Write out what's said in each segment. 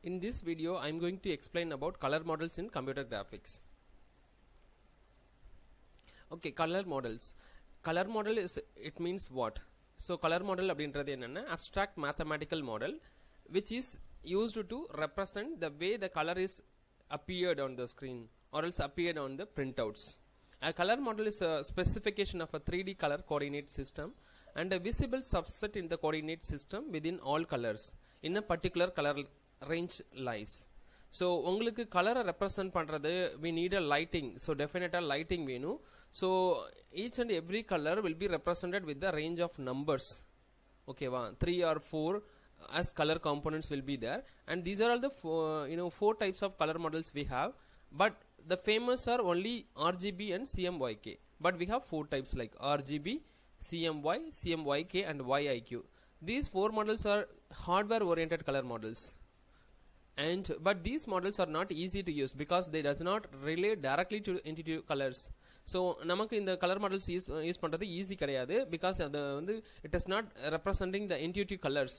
In this video, I am going to explain about color models in computer graphics. Okay, color models. Color model is, it means what? So, color model அப்படின்றது என்னன்னா abstract mathematical model which is used to represent the way the color is appeared on the screen or else appeared on the printouts. A color model is a specification of a 3D color coordinate system and a visible subset in the coordinate system within all colors in a particular color range lies. So உங்களுக்கு color represent பண்றது we need a lighting, so definitely lighting வேணும். So each and every color will be represented with the range of numbers, okay va 3 or 4 as color components will be there, and these are all the four types of color models we have, but the famous are only RGB and CMYK, but we have four types like RGB, CMY, CMYK and YIQ. These four models are hardware oriented color models, and but these models are not easy to use because they does not relate directly to intuitive colors. So நமக்கு இந்த color models use பண்றது easy கிடையாது because அது வந்து it is not representing the intuitive colors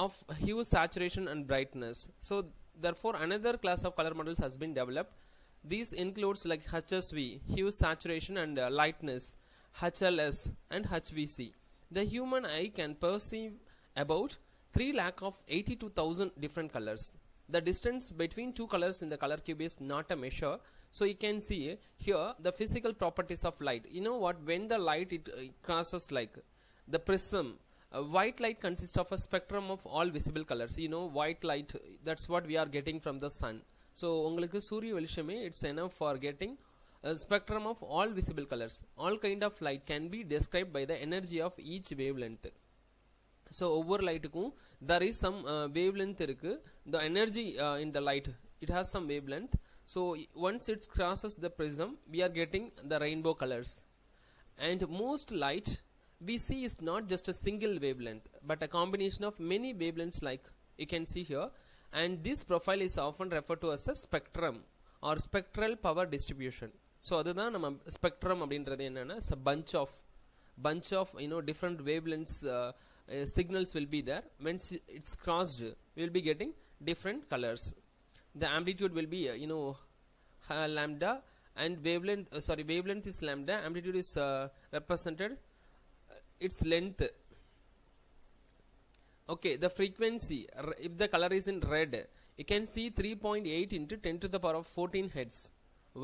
of hue, saturation and brightness. So therefore another class of color models has been developed. These includes like HSV, hue, saturation and lightness, HLS and HVC. The human eye can perceive about 382,000 different colors. The distance between two colors in the color cube is not a measure. So you can see here the physical properties of light. You know what, when the light it crosses like the prism, white light consists of a spectrum of all visible colors. You know, white light, that's what we are getting from the sun. So உங்களுக்கு சூரிய வெளிச்சமே it's enough for getting a spectrum of all visible colors. All kind of light can be described by the energy of each wavelength. So over light there is some wavelength irukku. The energy in the light, it has some wavelength. So once it crosses the prism, we are getting the rainbow colors. And most light we see is not just a single wavelength but a combination of many wavelengths like you can see here, and this profile is often referred to as a spectrum or spectral power distribution. So adhaan nama spectrum அப்படின்றது என்னன்னா it's a bunch of different wavelengths signals will be there. When it's crossed, we will be getting different colors. The amplitude will be lambda, and wavelength is lambda, amplitude is represented its length. Okay, the frequency, if the color is in red, you can see 3.8 into 10 to the power of 14 hertz.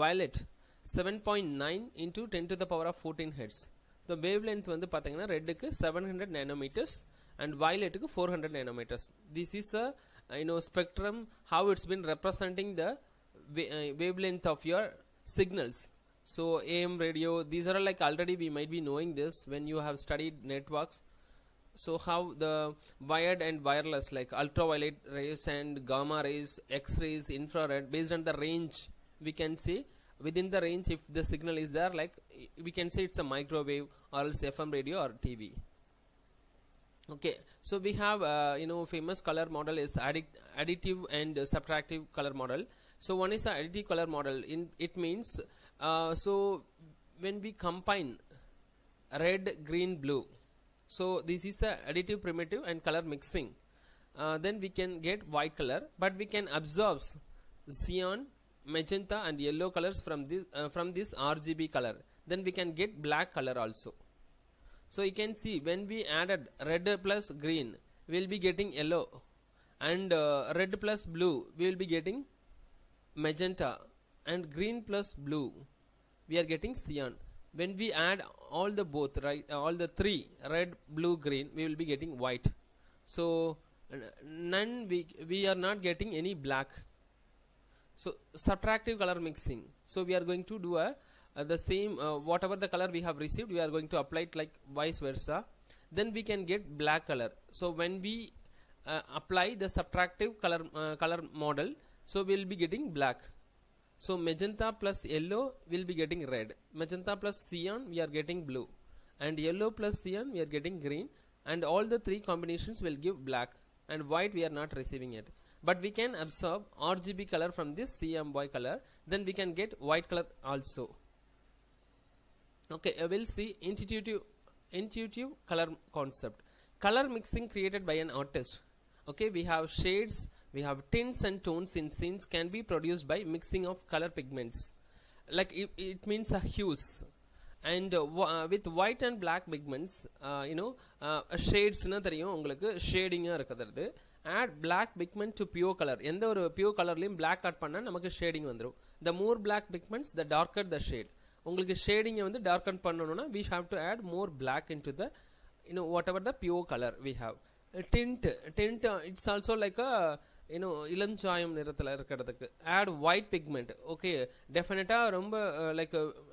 Violet 7.9 into 10 to the power of 14 hertz. The wavelength வந்து பாத்தீங்கன்னா ரெட்டுக்கு 700 nanometers and violetக்கு 400 nanometers. This is a spectrum, how it's been representing the wavelength of your signals. So AM radio, these are like already we might be knowing this when you have studied networks. So how the wired and wireless like ultraviolet rays and gamma rays, X-rays, infrared, based on the range we can say within the range if the signal is there, like we can say it's a microwave or else FM radio or TV. Okay, so we have famous color model is additive and subtractive color model. So one is a additive color model. It means so when we combine red, green, blue, so this is a additive primitive and color mixing, then we can get white color, but we can absorb cyan, magenta and yellow colors from this RGB color. Then we can get black color also. So you can see when we added red plus green, we will be getting yellow, and red plus blue we will be getting magenta, and green plus blue we are getting cyan. When we add all the three, red, blue, green, we will be getting white. So none, we are not getting any black. So subtractive color mixing, so we are going to do the same whatever the color we have received, we are going to apply it like vice versa. Then we can get black color. So when we apply the subtractive color model, so we will be getting black. So magenta plus yellow will be getting red, magenta plus cyan we are getting blue, and yellow plus cyan we are getting green, and all the three combinations will give black, and white we are not receiving it. But we can absorb RGB color from this CMY color, then we can get white color also. Okay, we'll see intuitive color concept. Color mixing created by an artist. Okay, we have shades, we have tints and tones in scenes can be produced by mixing of color pigments, like it means hues, and with white and black pigments, shades na theriyum ungalku shading ah irukadhu. Add black pigment to pure color. Endha oru pure color layum black add panna namakku shading vandrum. The more black pigments, the darker the shade. Ungalku shading வந்து darken பண்ணனும்னா we have to add more black into the whatever the pure color we have. Tint it's also like a இளம் சாயம் நிறத்துல இருக்கிறதுக்கு add white pigment. okay definitely ரொம்ப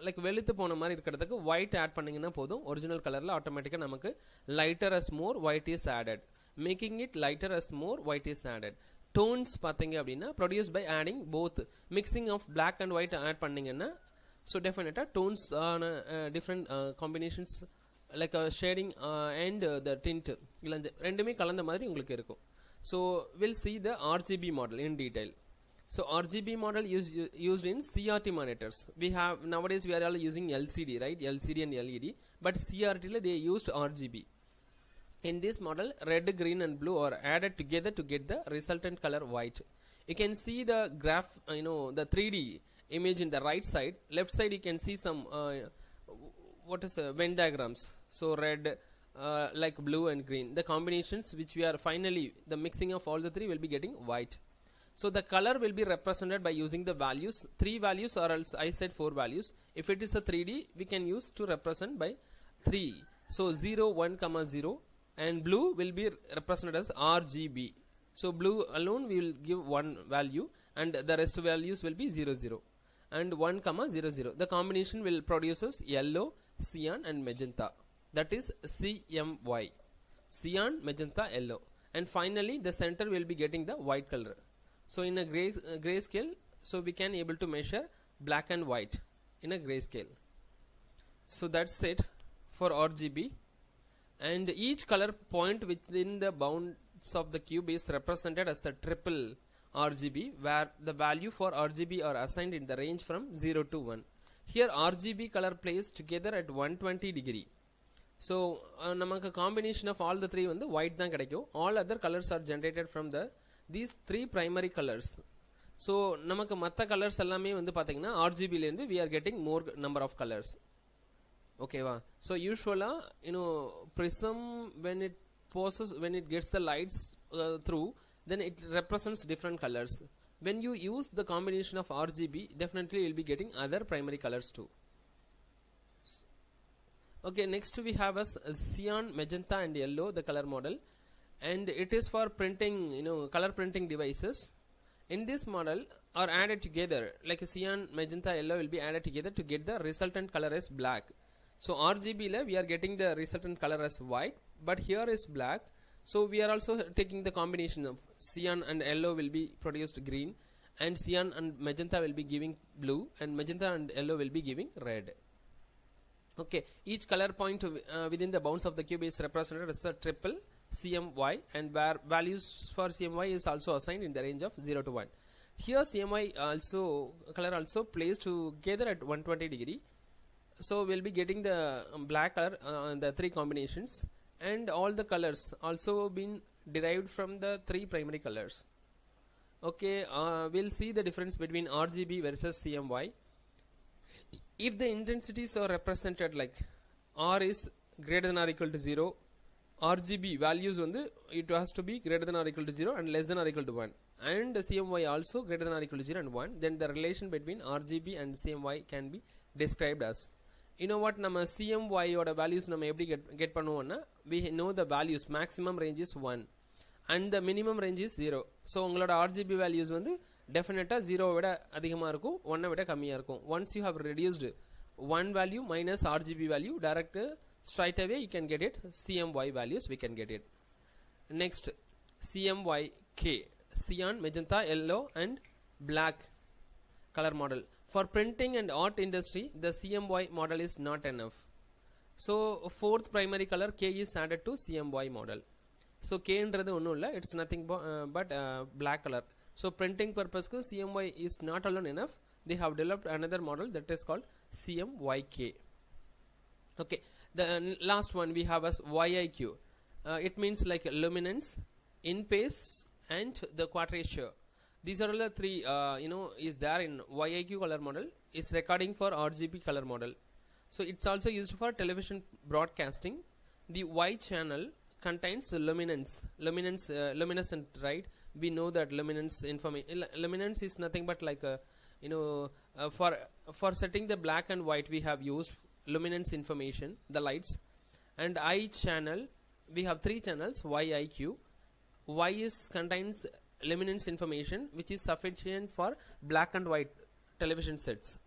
like வெளுத்து போன மாதிரி இருக்கிறதுக்கு white add பண்ணீங்கன்னா போதும், ஒரிஜினல் கலர்ல ஆட்டோமேட்டிக்கா நமக்கு lighter as more white is added, making it lighter as more white is added. Tones பாத்தீங்க அப்படின்னா produced by adding both, mixing of black and white add பண்ணீங்கன்னா so definitely tones on different combinations like a shading and the tint ரெண்டுமே கலந்த மாதிரி உங்களுக்கு இருக்கும். So we'll see the RGB model in detail. So RGB model used in CRT monitors. We have nowadays we are all using LCD, right? LCD and LED, but CRT they used RGB. In this model, red, green and blue are added together to get the resultant color white. You can see the graph, the 3D image in the right side. Left side you can see some Venn diagrams. So red, like blue and green, the combinations which we are finally the mixing of all the three will be getting white. So the color will be represented by using the values, 3 values, or else I said 4 values. If it is a 3D, we can use to represent by 3. So 0, 1, 0, and blue will be represented as RGB. So blue alone we will give 1 value and the rest values will be 0, 0 and 1, 0, 0. The combination will produces yellow, cyan and magenta. That is CMY, cyan, magenta, yellow, and finally the center will be getting the white color. So in a gray scale, so we can able to measure black and white in a gray scale. So that's it for RGB, and each color point within the bounds of the cube is represented as the triple RGB, where the value for RGB are assigned in the range from 0 to 1. Here RGB color plays together at 120 degree. So நமக்கு combination of all the three வந்து white தான் கிடைக்கும். All other colors are generated from these 3 primary colors. So நமக்கு மற்ற colors எல்லாமே வந்து பாத்தீங்கன்னா RGB ல இருந்து we are getting more number of colors. ஓகேவா? So usually prism when it gets the lights through, then it represents different colors. When you use the combination of RGB, definitely you will be getting other primary colors too. Okay, next we have as cyan, magenta and yellow, the color model, and it is for printing, color printing devices. In this model are added together, like cyan, magenta, yellow will be added together to get the resultant color as black. So RGB la we are getting the resultant color as white, but here is black. So we are also taking the combination of cyan and yellow will be produced green, and cyan and magenta will be giving blue, and magenta and yellow will be giving red. Okay, each color point within the bounds of the cube is represented as a triple CMY, and where values for CMY is also assigned in the range of 0 to 1. Here CMY color also plays together at 120 degree. So we'll be getting the black color, the 3 combinations, and all the colors also been derived from the 3 primary colors. Okay, we'll see the difference between RGB versus CMY. If the intensities are represented like R is greater than or equal to 0, RGB values it has to be greater than or equal to 0 and less than or equal to 1, and CMY also greater than or equal to 0 and 1, then the relation between RGB and CMY can be described as, what nama CMY oda values nama eppadi get பண்ணுவோம்னா, we know the values maximum range is 1 and the minimum range is 0. So உங்களோட RGB values definitely 0 விட அதிகமா இருக்கும், 1 விட கம்மியா இருக்கும். Once you have reduced 1 value minus RGB value, direct straight away you can get it CMY values, we can get it. Next, CMYK, cyan, magenta, yellow and black color model. For printing and art industry, the CMY model is not enough. So 4th primary color K is added to CMY model. So K என்றது ஒண்ணும் இல்ல, it's nothing but black color. So printing purpose CMY is not alone enough, they have developed another model that is called CMYK. Okay, the last one we have as YIQ. It means like luminance, in phase, and the quadrature. These are all the three is there in YIQ color model. Is recording for RGB color model. So it's also used for television broadcasting. The Y channel contains luminescent, right? We know that luminance information. Luminance is nothing but like a for setting the black and white we have used luminance information, the lights. And I channel, we have three channels, YIQ. Y is contains luminance information which is sufficient for black and white television sets,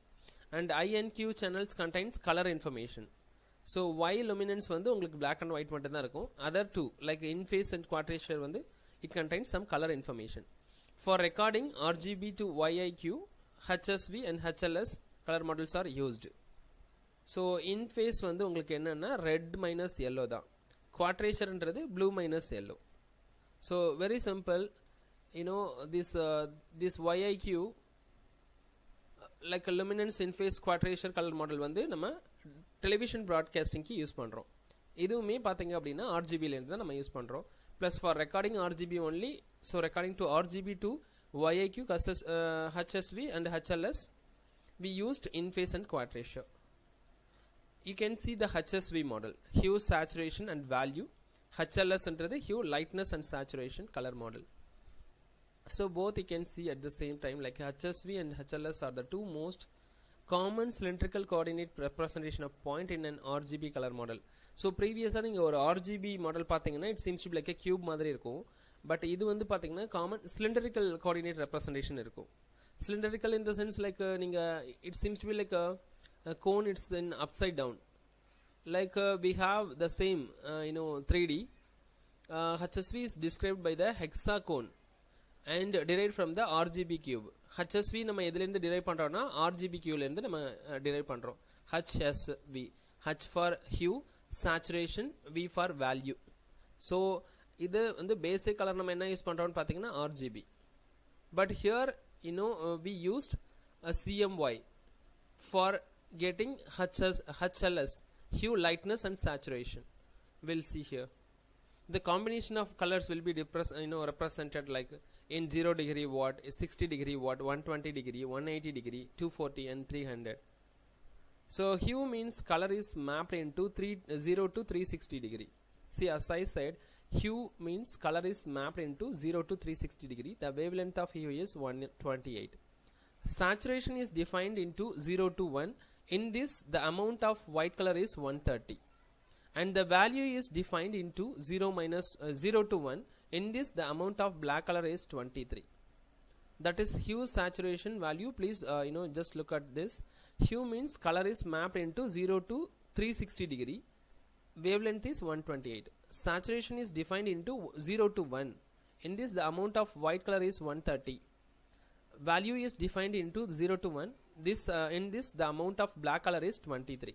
and I and Q channels contains color information. So Y luminance வந்து உங்களுக்கு black and white மட்டும் தான் இருக்கும். Other two like in phase and quadrature வந்து it contains some color information. For recording RGB to YIQ, HSV and HLS color models are used. So in phase வந்து உங்களுக்கு என்னன்னா red minus yellow தான், quadrature ன்றது blue minus yellow. So very simple, this YIQ like a luminance in phase quadrature color model வந்து நம்ம television broadcasting க்கு use பண்றோம். இதுவுமே பாத்தீங்க அப்படினா RGB ல இருந்து தான் நம்ம யூஸ் பண்றோம். Plus for recording RGB only, so recording to RGB to YIQ, HSV and HLS we used in phase and quadrature. You can see the HSV model, hue, saturation and value. HLS ன்றது hue, lightness and saturation color model. So both you can see at the same time, like HSV and HLS are the two most common cylindrical coordinate representation of point in an RGB color model. So previously நீங்க ஒரு RGB model பாத்தீங்கன்னா it seems to be like a cube மாதிரி இருக்கும், but இது வந்து பாத்தீங்கன்னா common cylindrical coordinate representation இருக்கும். Cylindrical in the sense like நீங்க it seems to be like a cone, it's then upside down. Like we have the same 3D. HSV is described by the hexagon and derived from the RGB cube. HSV நம்ம எதில இருந்து derive பண்றோம்னா RGB cube ல இருந்து நம்ம derive பண்றோம். HSV, H for hue, saturation, V for value. So இது வந்து basic color நம்ம என்ன யூஸ் பண்றோம்னு பாத்தீங்கன்னா RGB. But here we used a CMY for getting HLS, hue, lightness and saturation. We'll see here. The combination of colors will be represented like in 0 degree watt, 60 degree watt, 120 degree, 180 degree, 240 and 300. So hue means color is mapped into 0 to 360 degree. See, as I said, hue means color is mapped into 0 to 360 degree. The wavelength of hue is 128. Saturation is defined into 0 to 1. In this, the amount of white color is 130. And the value is defined into 0 to 1. In this, the amount of black color is 23. That is hue, saturation, value. Please just look at this. Hue means color is mapped into 0 to 360 degree. Wavelength is 128. Saturation is defined into 0 to 1. In this, the amount of white color is 130. Value is defined into 0 to 1. In this, the amount of black color is 23.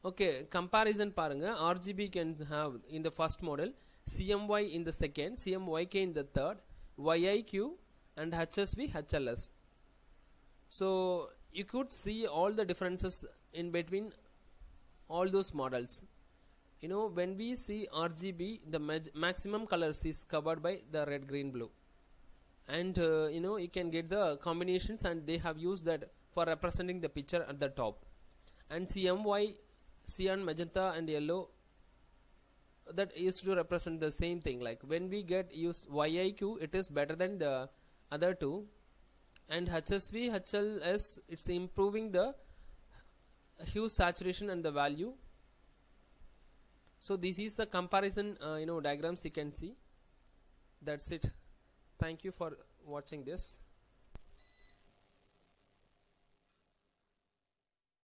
Okay, comparison பாருங்க. RGB can have in the first model, CMY in the second, CMYK in the third, YIQ and HSV, HLS. So you could see all the differences in between all those models. When we see RGB, the maximum colors is covered by the red, green, blue. And you can get the combinations, and they have used that for representing the picture at the top. And CMY, cyan, magenta and yellow, that used to represent the same thing. Like when we get used YIQ, it is better than the other two, and HSV, HLS, it's improving the hue, saturation and the value. So this is the comparison diagrams you can see. That's it. Thank you for watching this.